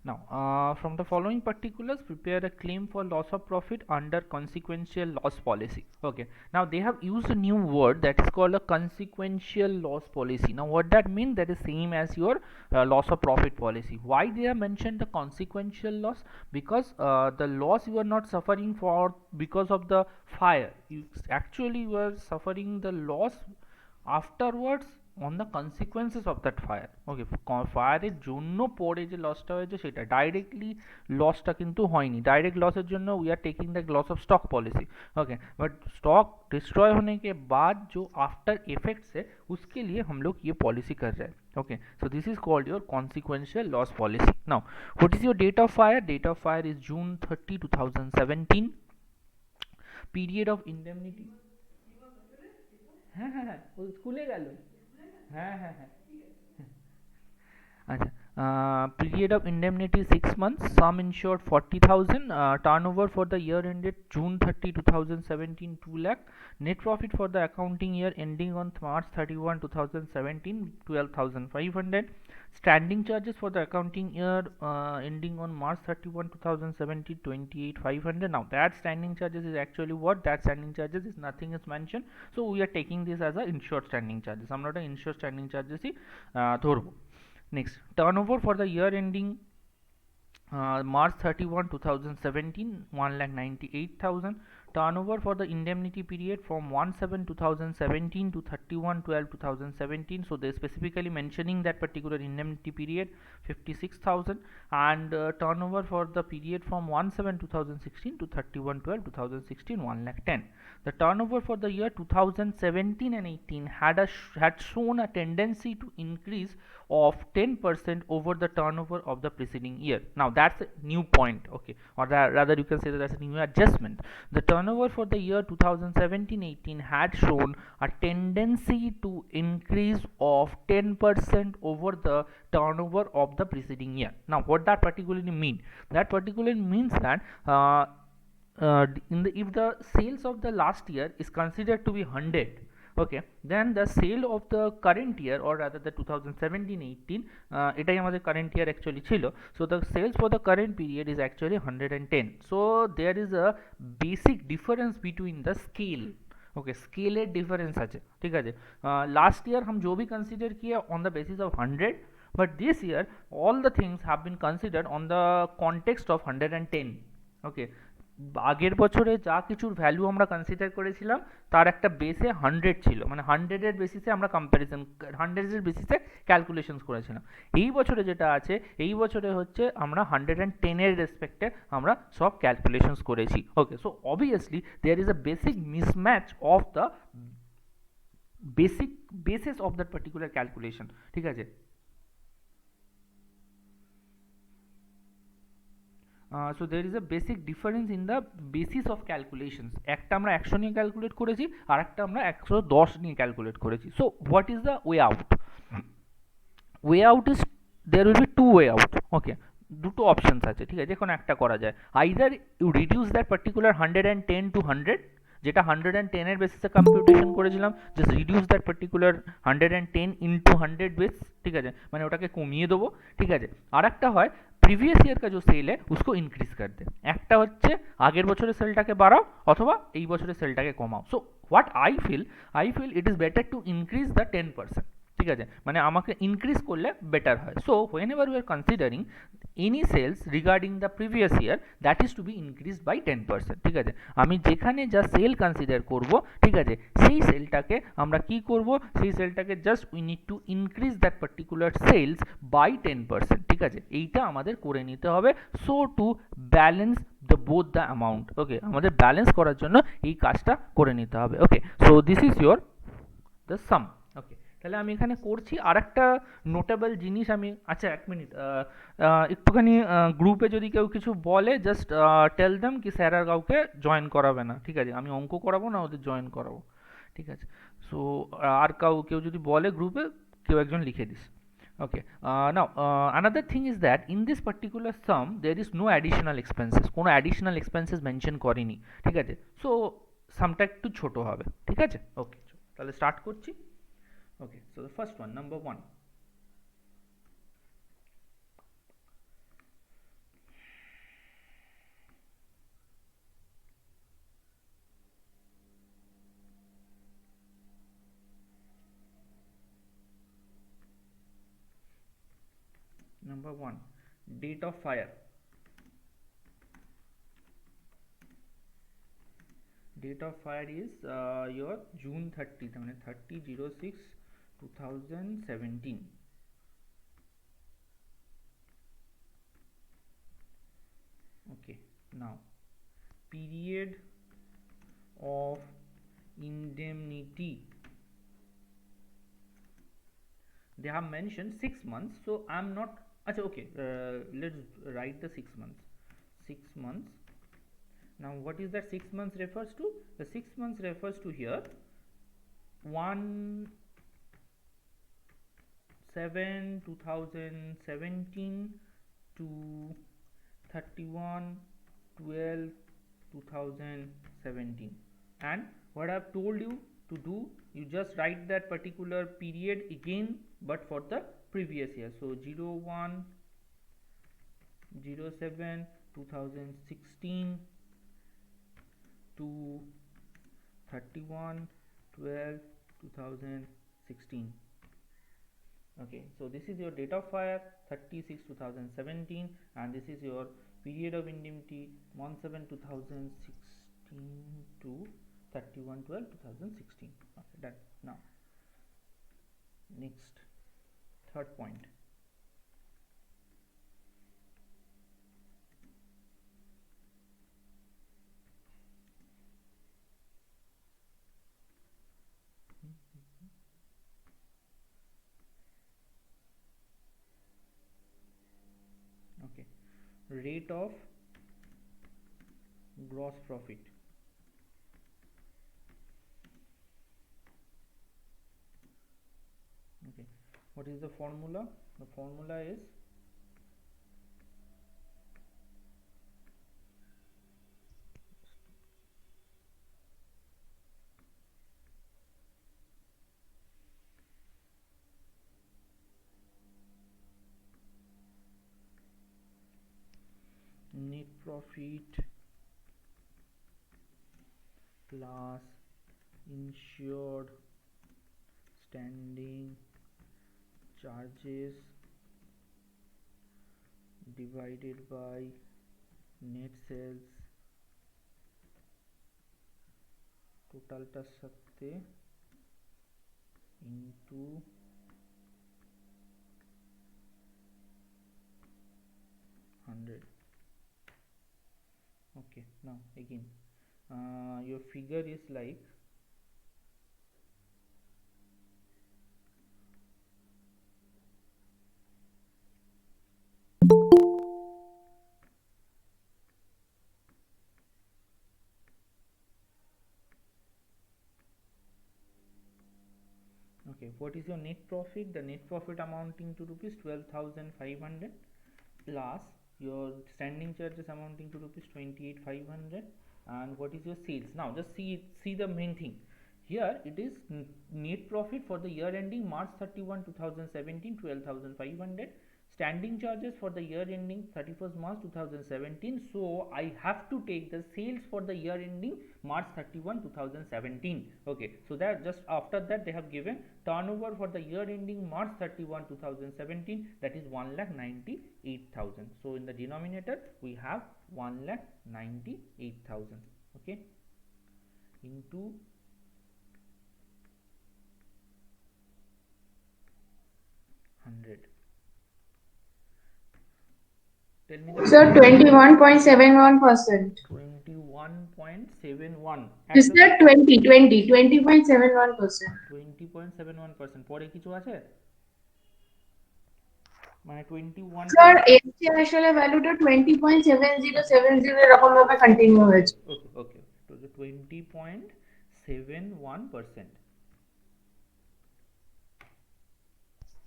Now, from the following particulars, prepare a claim for loss of profit under consequential loss policy. Okay. Now they have used a new word that is called a consequential loss policy. Now, what that means? That is same as your loss of profit policy. Why they have mentioned the consequential loss? Because the loss you are not suffering for because of the fire. You actually were suffering the loss afterwards on the consequences of that fire. Okay, ফায়ারের জন্য পরে যে লসটা হয়েছে সেটা directly লসটা কিন্তু হয়নি। डायरेक्ट लॉसेর জন্য we are taking the loss of stock policy. Okay, but stock destroy होने के बाद जो आफ्टर इफेक्ट्स है उसके लिए हम लोग ये पॉलिसी कर रहे हैं। Okay, so this is called your consequential loss policy. Now what is your date of fire? Date of fire is June 30 2017। Period of indemnity, হ্যাঁ হ্যাঁ হ্যাঁ ও স্কুলে গেল। হ্যাঁ হ্যাঁ হ্যাঁ আচ্ছা, period of indemnity 6 months, sum insured 40,000, turnover for the year ended June 30 2017 2 lakh, net profit for the accounting year ending on March 31 2017 12,500, standing charges for the accounting year ending on March 31 2017 28,500. Now that standing charges is actually what? That standing charges is nothing is mentioned, so we are taking this as a insured standing charges, আমরা ওটা insured standing charges ই ধরবো। Next, turnover for the year ending March 31 2017 1,98,000, turnover for the indemnity period from 1/7/2017 to 31/12/2017, so they specifically mentioning that particular indemnity period 56,000, and turnover for the period from 1/7/2016 to 31/12/2016 1,10,000. The turnover for the year 2017 and 18 had shown a tendency to increase of 10% over the turnover of the preceding year. Now that's a new point, okay, or rather you can say that that's a new adjustment. The turnover for the year 2017-18 had shown a tendency to increase of 10% over the turnover of the preceding year. Now what that particularly mean? That particularly means that if the sales of the last year is considered to be 100, okay, then the sale of the current year, or rather the 2017-18, এটাই আমাদের current year actually ছিল, so the sales for the current period is actually 110. So there is a basic difference between the scale. Okay, स्केलेर difference আছে, ঠিক আছে। Last year हम जो भी कंसिडर किया on the basis of 100, but this year all the things have been considered on the context of 110। Okay, আগের বছরে যা কিছুর ভ্যালু আমরা কনসিডার করেছিলাম তার একটা বেসে 100 ছিল, মানে 100-এর বেসিসে আমরা কম্প্যারিজন 100-এর বেসিসে ক্যালকুলেশনস করেছিলাম। এই বছরে যেটা আছে, এই বছরে হচ্ছে আমরা 110-এর রেসপেক্টে আমরা সব ক্যালকুলেশনস করেছি। Okay, so obviously there is a basic mismatch of the basic basis of that particular calculation, ঠিক আছে। So there is a basic difference in the basis of calculations. একটা আমরা 100 নিয়ে ক্যালকুলেট করেছি, আর একটা আমরা 110 নিয়ে ক্যালকুলেট করেছি। So what is the way out? Way out is there will be two way out. Okay, দুটো অপশানস আছে, ঠিক আছে, যে কোনো একটা করা যায়। Either you reduce that particular 110 to 100, যেটা 110-এর বেসিসে কম্পিউটেশন করেছিলাম, just reduce that particular 110 into 100 base, ঠিক আছে, মানে ওটাকে কমিয়ে দেবো, ঠিক আছে। আর একটা হয় प्रीवियस ईयर का जो सेल है उसको इंक्रीज कर दे। একটা হচ্ছে আগের বছরের সেলটাকে বাড়াও অথবা এই বছরের সেলটাকে কমাও। So what I feel it is better to increase the 10%, ঠিক আছে, মানে আমাকে ইনক্রিজ করলে বেটার হয়। So whenever you are considering any sales regarding the previous year, that is to be increase by 10%, ঠিক আছে। আমি যেখানে যা সেল কনসিডার করব, ঠিক আছে, সেই সেলটাকে আমরা কি করব, সেই সেলটাকে just we need to increase that particular sales by 10%, ঠিক আছে, এইটা আমাদের করে নিতে হবে। So to balance the both the amount, okay, আমাদের ব্যালেন্স করার জন্য এই কাজটা করে নিতে হবে। Okay, so this is your the sum. Okay, তাহলে আমি এখানে করছি আর একটা নোটেবল জিনিস আমি, আচ্ছা এক মিনিট, একটুখানি গ্রুপে যদি কেউ কিছু বলে জাস্ট টেল দেম কি স্যার আর কাউকে জয়েন করাবে না, ঠিক আছে, আমি অঙ্ক করাবো না, ওদের জয়েন করাবো, ঠিক আছে। সো আর কেউ যদি বলে গ্রুপে, কেউ একজন লিখে this. Okay, now another thing is that in this particular sum there is no additional expenses, কোনো additional expenses মেনশন করেনি, ঠিক আছে। সো সামটা একটু ছোট হবে, ঠিক আছে। ওকে, তাহলে স্টার্ট করছি। Okay, so the first one, number one. number 1, date of fire. Date of fire is your June 30th, 30/06/2017. Okay, now period of indemnity, they have mentioned 6 months, so I'm not okay, let's write the 6 months. 6 months. Now what is that 6 months refers to? The 6 months refers to here 1/7/2017 to 31/12/2017. And what I've told you to do, you just write that particular period again but for the previous year. So 01/07/2016 to 31/12/2016. Okay, so this is your date of fire 30/6/2017, and this is your period of indemnity 1/7/2016 to 31/12/2016. Okay, done. Now next, third point. Okay, rate of gross profit. Okay, what is the formula? The formula is net profit plus insured standing charges divided by net sales টোটালটার সাথে into 100. Okay, now again your figure is like okay, what is your net profit? The net profit amounting to rupees 12,500 plus your standing charges amounting to rupees 28,500. And what is your sales? Now just see the main thing here. It is net profit for the year ending March 31 2017 12,500, standing charges for the year ending 31st March 2017. So I have to take the sales for the year ending March 31 2017. Okay, so that just after that they have given turnover for the year ending March 31 2017, that is 1,98,000. so in the denominator we have 1,98,000. okay, into 100. Tell me the Sir, 21.71%. 21.71. Is that 20.71%? 20.71%. পরে কিছু আছে? মানে 21. Sir, এসছে আসলে ভ্যালুটা 20.7070 এরকম ভাবে continue হয়েছে। Okay, okay. So the 20.71%.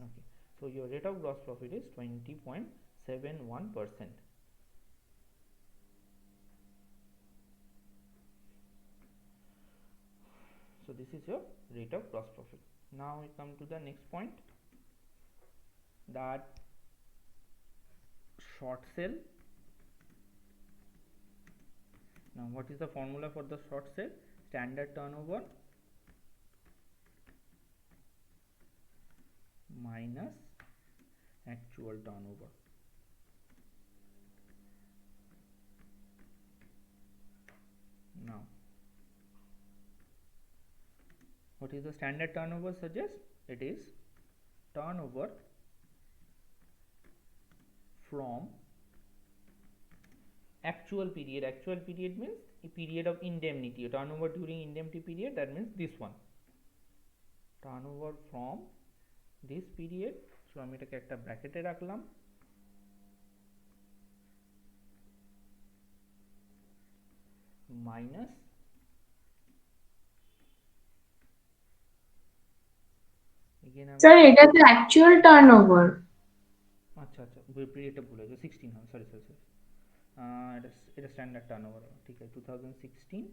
Okay. So your rate of gross profit is 20.71%. So this is your rate of gross profit. Now we come to the next point, that short sale. Now what is the formula for the short sale? Standard turnover minus actual turnover. what is the standard turnover suggest? It is turnover from actual period. Actual period means a period of indemnity. Turnover during indemnity period, that means this one. Turnover from this period. So আমি এটাকে একটা ব্র্যাকেটে রাখলাম, minus sir এটা তো actual turnover. আচ্ছা আচ্ছা, পিরিয়ডটা ভুলে গেছি, 16 হয়, সরি সরি সরি, এটা স্ট্যান্ডার্ড টার্নওভার, ঠিক আছে। 2016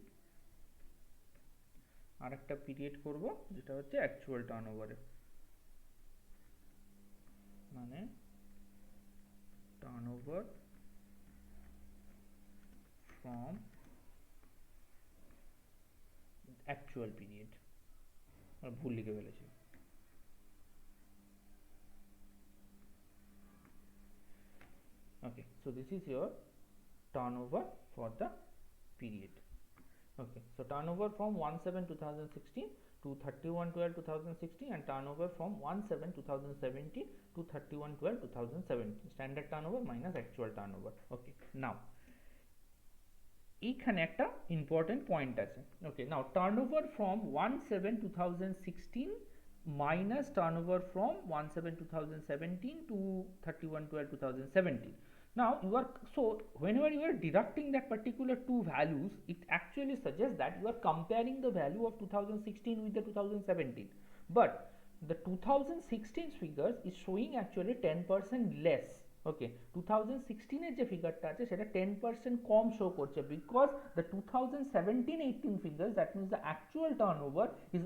আর একটা পিরিয়ড করব যেটা হচ্ছে অ্যাকচুয়াল টার্নওভারে, মানে টার্নওভার ফ্রম অ্যাকচুয়াল পিরিয়ড, ভুল লিখে ফেলেছি। Okay, so this is your turnover for the period. Okay, so turnover from 1/7/2016 to 31/12/2016 and turnover from 1/7/2017 to 31/12/2017, standard turnover minus actual turnover. Okay, now এইখানে একটা important point আছে। ওকে, নাও turnover from 1/7/2016 minus turnover from 1/7/2017 to 31/12/2017. Now you are, so whenever you are deducting that particular two values, it actually suggests that you are comparing the value of 2016 with the 2017, but the 2016 figures is showing actually 10% less. ওকে, 2016 এর যে ফিগারটা আছে সেটা 10% কম show করছে, because the 2017-18 figures, that means the actual turnover is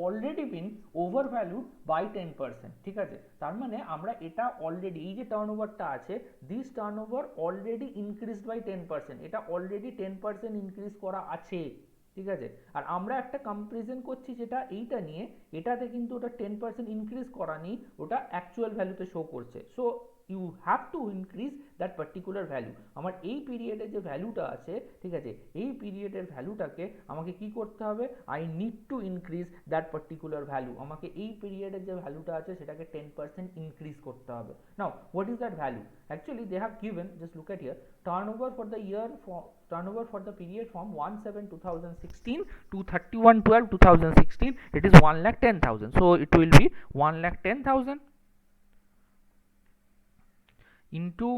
already been overvalued by 10%, ঠিক আছে। তার মানে আমরা এটা অলরেডি, এই যে টার্নওভারটা আছে, this turnover already increased by 10%, এটা অলরেডি 10% ইনক্রিজ করা আছে, ঠিক আছে। আর আমরা একটা কম্পারিজন করছি যেটা এইটা নিয়ে, এটাতে কিন্তু ওটা 10% ইনক্রিজ করা নেই, ওটা অ্যাকচুয়াল ভ্যালুতে শো করছে। So you have to increase that particular value. আমার এই পিরিয়ডের যে ভ্যালুটা আছে, ঠিক আছে, এই পিরিয়ডের ভ্যালুটাকে আমাকে কি করতে হবে, I need to increase that particular value. আমাকে এই পিরিয়ডের যে ভ্যালুটা আছে সেটাকে 10% ইনক্রিজ করতে হবে। Now what is that value? Actually they have given, just look at here, turnover for the year, for turnover for the period from 1/7/2016 to 31/12/2016, it is 1,10,000. So it will be 1,10,000 into,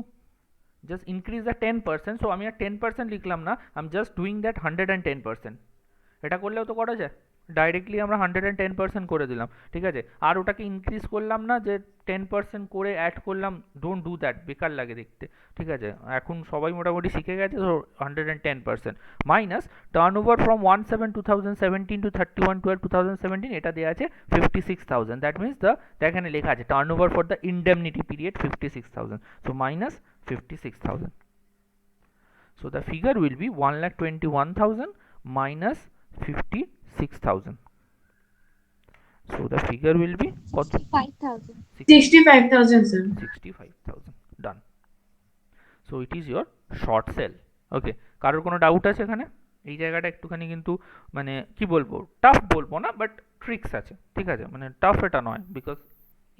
just increase the 10%, so আমি আর 10% লিখলাম না, I am just doing that 110%। এটা করলেও তো করা যায়, directly আমরা 110% করে দিলাম, ঠিক আছে। আর ওটাকে ইনক্রিজ করলাম না যে 10% করে অ্যাড করলাম, ডোন্ট ডু দ্যাট, বেকার লাগে দেখতে, ঠিক আছে। এখন সবাই মোটামুটি শিখে গেছে, তো 110% মাইনাস টার্নওভার ফ্রম 1/7/2017 টু 31/12/2017, এটা দেওয়া আছে 56,000, দ্যাট মিনস দ্য, এখানে লেখা আছে turnover for the indemnity period 56,000, so minus 56,000, so the figure will be 1,21,000 minus 56,000, so the figure will be 65,000. 65,000 sir. 65,000, done. So it is your short sell. Okay, কারোর কোনো doubt আছে এখানে? এই জায়গাটা একটুখানি কিন্তু মানে কি বলবো, টাফ বলবো না, বাট ট্রিক্স আছে, ঠিক আছে, মানে টাফ এটা নয়, because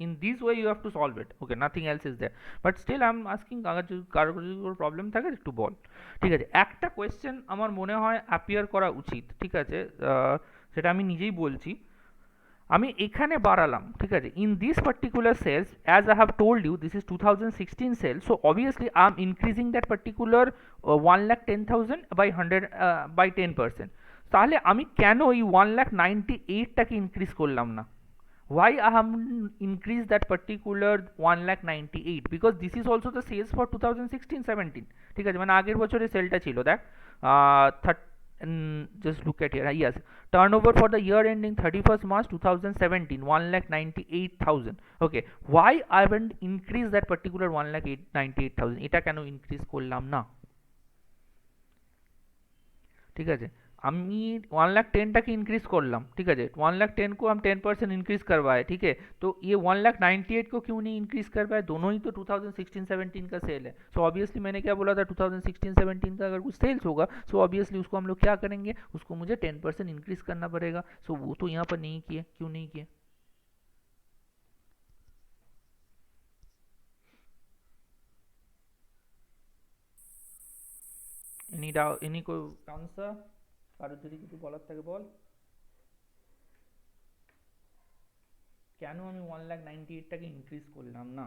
in this way you have to solve it, okay, nothing else is there, but still I am asking, কারোর যদি কোনো প্রবলেম থাকে একটু বল, ঠিক আছে। একটা কোয়েশ্চেন আমার মনে হয় অ্যাপিয়ার করা উচিত, ঠিক আছে, সেটা আমি নিজেই বলছি, আমি এখানে বাড়ালাম, ঠিক আছে, in this particular sales, as I have told you this is 2016 sale, so obviously I am increasing that particular 1,10,000 by 10%। তাহলে আমি কেন এই 1,98,000টাকে ইনক্রিজ করলাম না? Why I have increased that particular 1,98,000? Because this is also the sales for 2016-17, ঠিক আছে, মানে আগের বছরের সেলটা ছিল, দেখ, just look at here, yes, turnover for the year ending 31st March 2017, 1,98,000, okay, why I haven't increased that particular 1,98,000? এটা কেন ইনক্রিজ করলাম না? ঠিক আছে, আমি 1,10,000টাকে इंक्रीज করলাম, ठीक है, 1,10,000 को हम 10% इंक्रीज करवाए, ठीक है, तो ये 1,98,000 को क्यों नहीं इंक्रीज कर पाए? दोनों ही तो 2016-17 का सेल है। सो ऑब्वियसली मैंने क्या बोला था, 2016-17 का अगर कुछ सेल्स होगा सो ऑब्वियसली उसको हम लोग क्या करेंगे, उसको मुझे 10% इंक्रीज करना पड़ेगा। सो वो तो यहाँ पर नहीं किए, क्यों नहीं किए? Any any answer? কারোর যদি কিছু বলার থাকে বল। কেন আমি 1,98,000টাকে ইনক্রিজ করলাম না,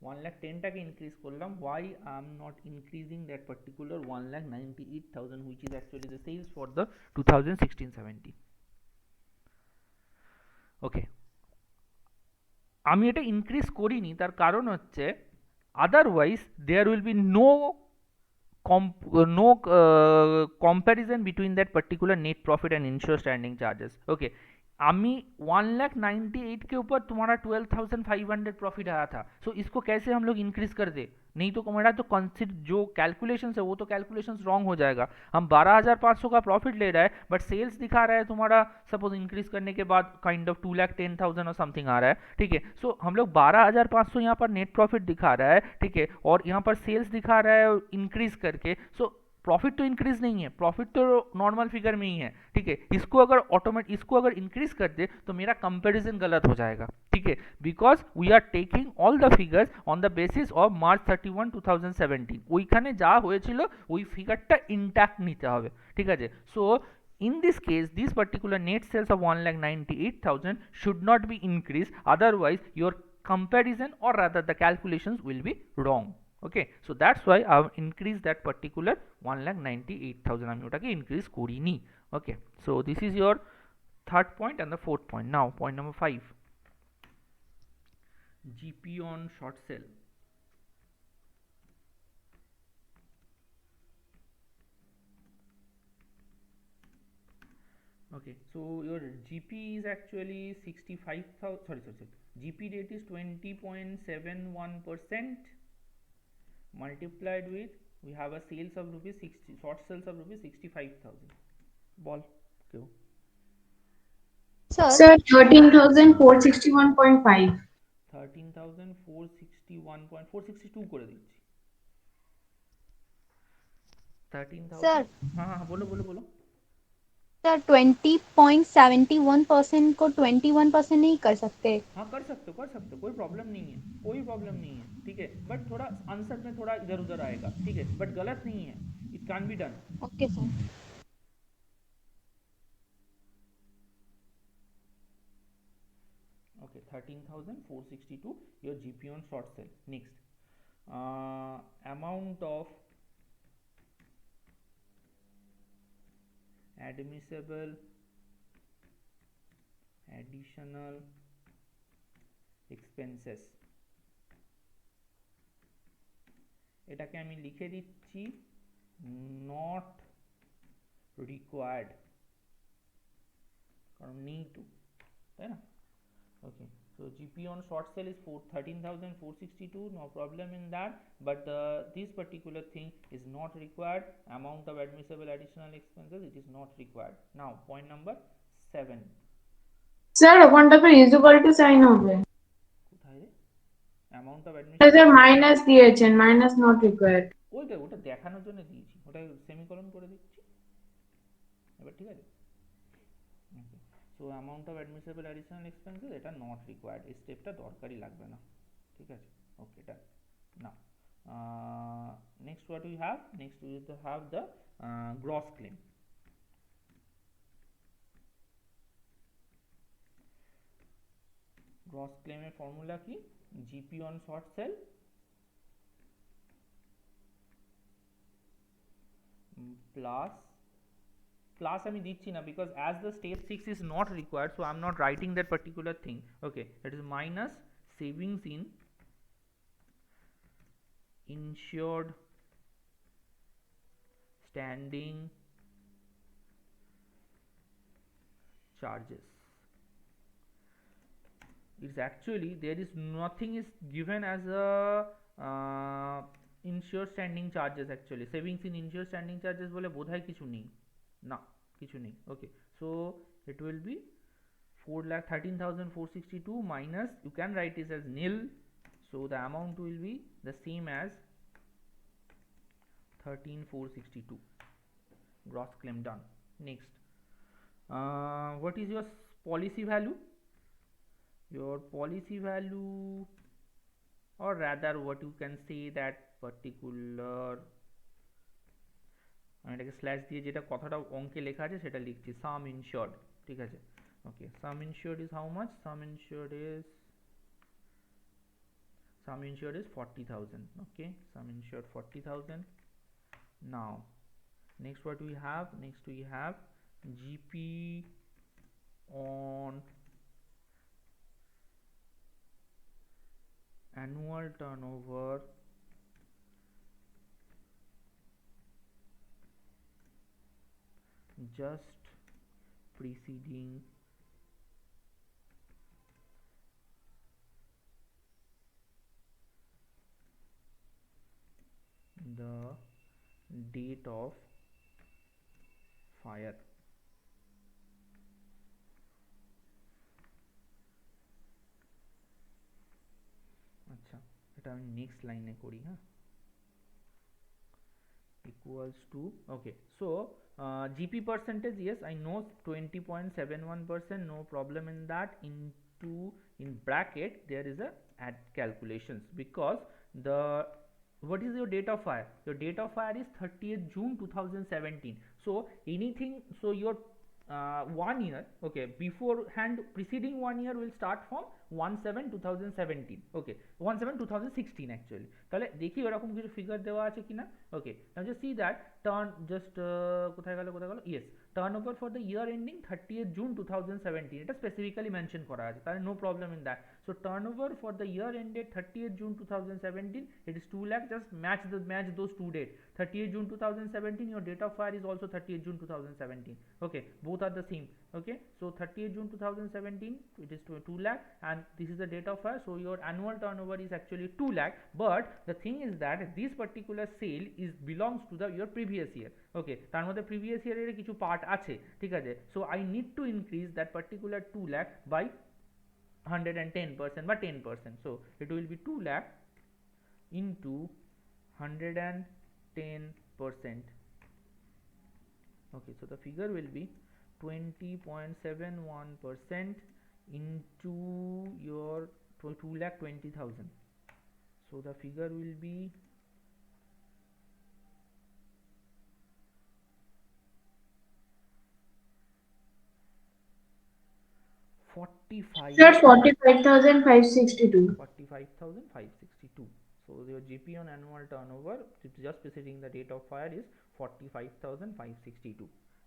1,10,000টাকে ইনক্রিজ করলাম? Why I am not increasing that particular 1,98,000 which is actually the sales for the 2016-17? Okay, আমি এটা ইনক্রিজ করিনি, তার কারণ হচ্ছে otherwise there will be no comparison between that particular net profit and insure standing charges. Okay, अमी 1,98,000 के ऊपर तुम्हारा 12,500 प्रॉफिट आया था, सो इसको कैसे हम लोग इंक्रीज कर दे? नहीं तो मेरा तो कंसिडर जो कैलकुलेशंस है वो तो कैलकुलेशंस रॉन्ग हो जाएगा। हम 12,500 का प्रॉफिट ले रहा है बट सेल्स दिखा रहा है तुम्हारा सपोज इंक्रीज करने के बाद काइंड ऑफ 2,10,000 और समथिंग आ रहा है, ठीक है। सो हम लोग 12,500 यहाँ पर नेट प्रॉफिट दिखा रहा है, ठीक है, और यहाँ पर सेल्स दिखा रहा है इंक्रीज करके, सो प्रॉफिट तो इंक्रीज नहीं है, प्रॉफिट तो नॉर्मल फिगर में ही है, ठीक है। इसको अगर इंक्रीज कर दे तो मेरा कंपैरिजन गलत हो जाएगा, ठीक है, because we are taking all the figures on the basis of March 31, 2017। ওইখানে যা হয়েছিল ওই ফিগারটা ইনট্যাক্ট নিতে হবে, ঠিক আছে। So in this case this particular net sales of 1,98,000 should not be increased, otherwise your comparison or rather the calculations will be wrong। okay, so that's why I have increased that particular 1,98,000 আমি ওটাকে increase করিনি। okay, so this is your third point and the fourth point। now point number 5, GP on short sale। okay, so your GP is actually 65,000, sorry, GP rate is 20.71% multiplied with we have a sales of rupees 60, short sales of rupees 65,000। ball কেউ? Sir, 13,461.5। 13,461.462 করে দিচ্ছি। 13,000, sir हाँ हाँ बोलो बोलो बोलो। Sir 20.71% को 21% नहीं कर सकते? हाँ कर सकते हो कोई प्रॉब्लम नहीं है, कोई प्रॉब्लम नहीं है, ठीक है, बट थोड़ा आंसर में थोड़ा इधर उधर आएगा, ठीक है, बट गलत नहीं है, it can be done. Okay sir. okay, 13,462 your GP on short sale। next, amount of admissible additional expenses, এটাকে আমি লিখে দিচ্ছি not required, কারণ নেই তো, তাই না? okay, so GP on short sale is 13,462, no problem in that, but this particular thing is not required, amount of admissible additional expenses it is not required। now point number 7, sir ওখানটা তো equal to sign হবে। কোথায় রে amount of sir admissible, minus দিয়েছেন, minus not required. ওটা দেখানোর জন্য দিয়েছি, ওটা সেমিকোলন করে দিচ্ছি এবার, ঠিক আছে। So amount of admissible additional expenses এটা নট রিকোয়ার্ড, এই স্টেপটা দরকারই লাগবে না, ঠিক আছে। Okay done. Now next what we have, next we have the gross claim. Gross ক্লেমের ফর্মুলা কি? GP on short sale plus plus আমি দিচ্ছি না because as the step 6 is not required, so I'm not writing that particular thing, okay, that is minus savings in insured standing charges। it's actually there is nothing is given as a insured standing charges, actually savings in insured standing charges বলে বোধহয় কিছু নেই, না কিছু নেই। ওকে, so it will be 4,13,462 minus, you can write this as nil, so the amount will be the same as 13,462. Gross claim done. Next, what is your policy value? Your policy value, or rather what you can say that particular, আমি এটাকে slash দিয়ে যেটা কথাটা অঙ্কে লেখা আছে সেটা লিখছি, সাম ইনশিওর্ড, ঠিক আছে। Okay, sum insured is how much? Sum insured is 40,000. Okay, sum insured 40,000. Now next what we have? Next we have GP on annual turnover just preceding the date of fire. আচ্ছা, এটা আমি next লাইনে করি, হ্যাঁ, equals to, okay, so GP percentage, yes I know 20.71%, no problem in that. Into, in bracket there is a add calculations, because the, what is your date of fire? Your date of fire is 30th June 2017. So anything, so your 1 year, okay, beforehand preceding 1 year will start from 1/7/2017, okay, 1/7/2016 actually. তাহলে দেখি এরকম কিছু figure দেওয়া আছে কিনা। Okay, now just see that turn, just কোথায় গেল, yes, turn over for the year ending 30th June 2017, এটা স্পেসিফিক্যালি মেনশন করা আছে, তাহলে no problem in that. So turn over for the year ended 30th June 2017, it is 2 lakh, just match those two dates. 30th June 2017, your date of fire is also 30th June 2017, okay, both are the same. Okay, so 30th June 2017, it is 2 lakh, and this is the date of fire, so your annual turnover is actually 2 lakh. But the thing is that this particular sale is belongs to the your previous year, okay, তার মধ্যে previous year এর কিছু part আছে, ঠিক আছে, so I need to increase that particular 2 lakh by 110% বা 10%, so it will be 2 lakh into 110%. Okay, so the figure will be 20.71% into your 2,20,000. So the figure will be 45. Sir, 45,562. 45,562. So your GP on annual turnover just preceding the date of fire is 45,562.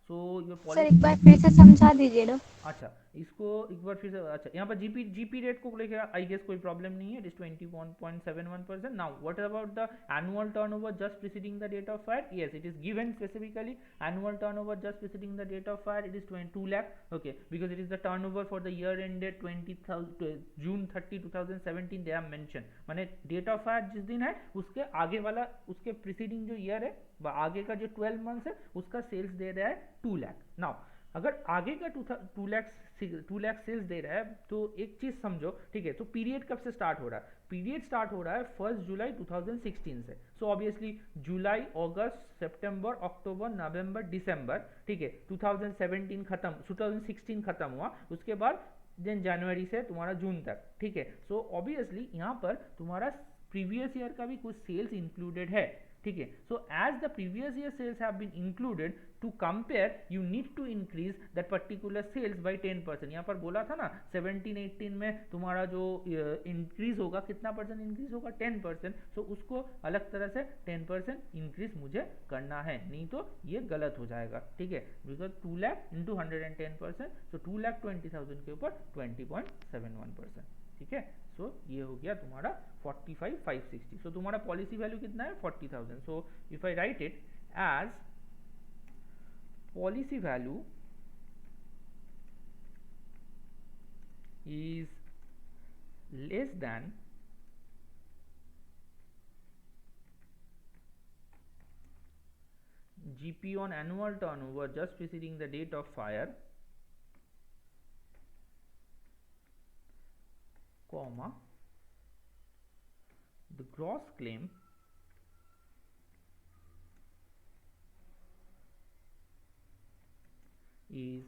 So your sir policy, एक बार फिर से समझा दीजिए ना। अच्छा इसको एक बार फिर से, अच्छा यहाँ पर जीपी रेट को लेकर आई गेस कोई प्रॉब्लम नहीं है, it is 21.71%. Now what about the annual turnover just preceding the date of fire? Yes, it is given specifically annual turnover just preceding the date of fire, it is 2 lakh, okay, because it is the turnover for the year ended June 30 2017 they have mentioned, माने date of fire जिस दिन है उसके आगे वाला, उसके preceding जो year है आगे का जो 12 मंथ्स है उसका सेल्स दे रहा है 2 lakh. नाउ अगर आगे का 2 लाख सेल्स दे रहा है तो एक चीज समझो, ठीक है, तो पीरियड कब से स्टार्ट हो रहा है? पीरियड स्टार्ट हो रहा है 1 जुलाई 2016 से, सो ऑब्वियसली जुलाई, अगस्त, सितंबर, अक्टूबर, नवंबर, दिसंबर, ठीक है, 2017 खत्म, 2016 खत्म हुआ, उसके बाद देन जनवरी से तुम्हारा जून तक, ठीक है, सो ऑब्वियसली यहाँ पर तुम्हारा प्रीवियस ईयर का भी कुछ सेल्स इंक्लूडेड है, ठीक है, so as the previous year sales have been included, to compare you need to increase that particular sales by 10%. यहाँ पर बोला था ना 17-18 में तुम्हारा जो इंक्रीज होगा, कितना परसेंट इंक्रीज होगा? 10%. सो उसको अलग तरह से 10% इंक्रीज मुझे करना है, नहीं तो ये गलत हो जाएगा, ठीक है, बिकॉज 2 lakh इंटू 110%, सो 2,20,000 के ऊपर 20.71%, ठीक है, सो ये हो गया तुम्हारा 45,560. सो तुम्हारा पॉलिसी वैल्यू कितना है? 40,000. So if I write it as policy value is less than GP on annual turnover just preceding the date of fire, comma, the gross claim is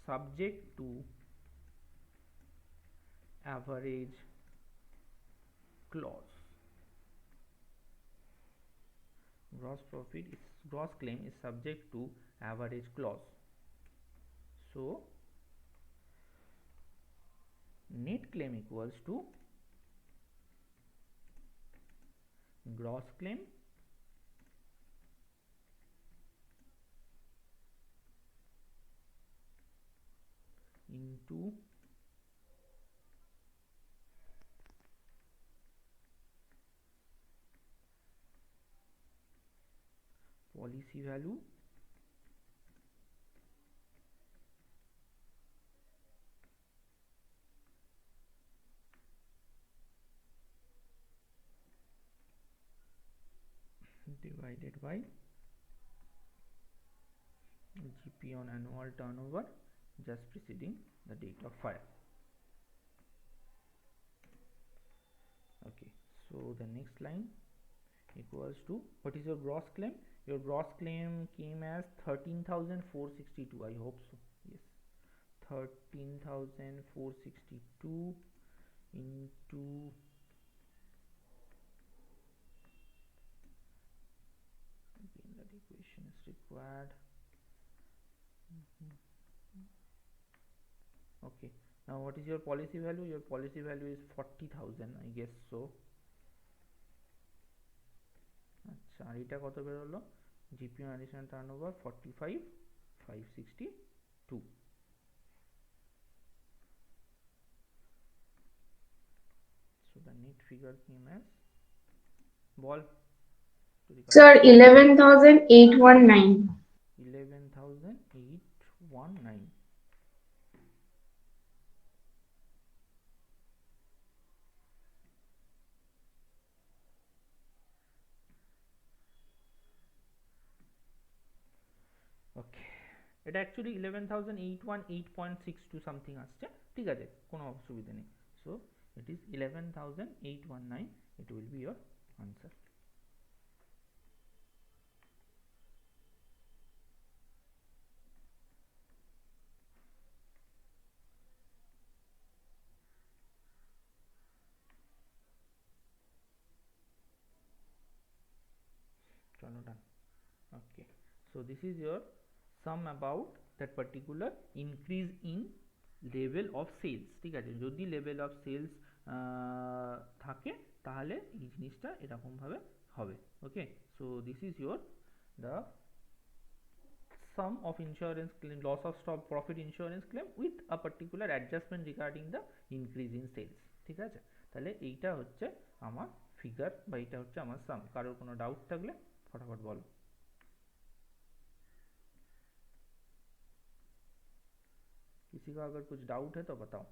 subject to average clause. Gross claim is subject to average clause. So net claim equals to gross claim into policy value divided by GP on annual turnover just preceding the date of fire. Okay, so the next line equals to, what is your gross claim? Your gross claim came as 13,462. I hope so. Yes, 13,462 into again that equation is required. Okay, now what is your policy value? Your policy value is 40,000, I guess so. আচ্ছা, আর এটা কত বের হলো? GP on additional turnover 45,562. So the net figure came as, ball, Sir, 11,819. 11,819. ওকে, এটা actually 11,818.62 something আসছে, ঠিক আছে, কোনো অসুবিধা নেই। So it is 11,819, it will be your answer. চলো ডান। Okay, so this is your sum about that particular increase in level of sales, ঠিক আছে, যদি level of sales থাকে তাহলে এই জিনিসটা এরকম ভাবে হবে। ওকে, so this is your the sum of insurance claim, loss of stock profit insurance claim with a particular adjustment regarding the increase in sales, ঠিক আছে। তাহলে এইটা হচ্ছে আমার ফিগার বা এটা হচ্ছে আমার সাম। কারোর কোনো ডাউট থাকলে फटाफट बोलो। किसी का अगर कुछ डाउट है तो बताओ।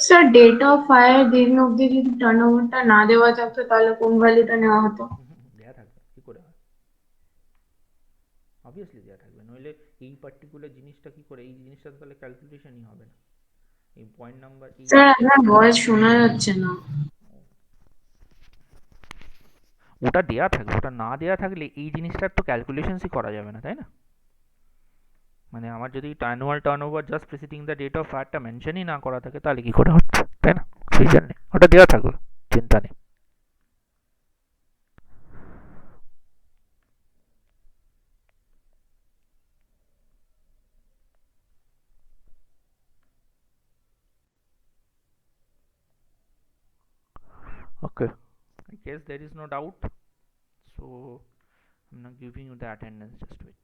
স্যার ডেট অফ ফায়ার দিন অবধি যদি টার্নওভারটা না দেওয়া থাকতো তাহলে কোন ভ্যালুটা নেওয়া হতো? দেয়া থাকবে, কি করে হয়? অবভিয়াসলি দেয়া থাকবে, নইলে এই পার্টিকুলার জিনিসটা কি করে, এই জিনিসটা তাহলে ক্যালকুলেশনই হবে না। এই পয়েন্ট নাম্বার, স্যার আপনার ভয়েস শোনা যাচ্ছে না। ওটা দেয়া থাকবে, ওটা না দেয়া থাকলে এই জিনিসটার তো ক্যালকুলেশনসই করা যাবে না, তাই না? মানে আমার যদি annual turnover just preceding the date of ফায়ারটা মেনশনই না করা থাকে তাহলে কি করে হচ্ছে, তাই না? সেই জন্য ওটা দেওয়া থাকবে, চিন্তা নেই। Okay, I guess there is no doubt, so I'm not giving you the attendance, just wait.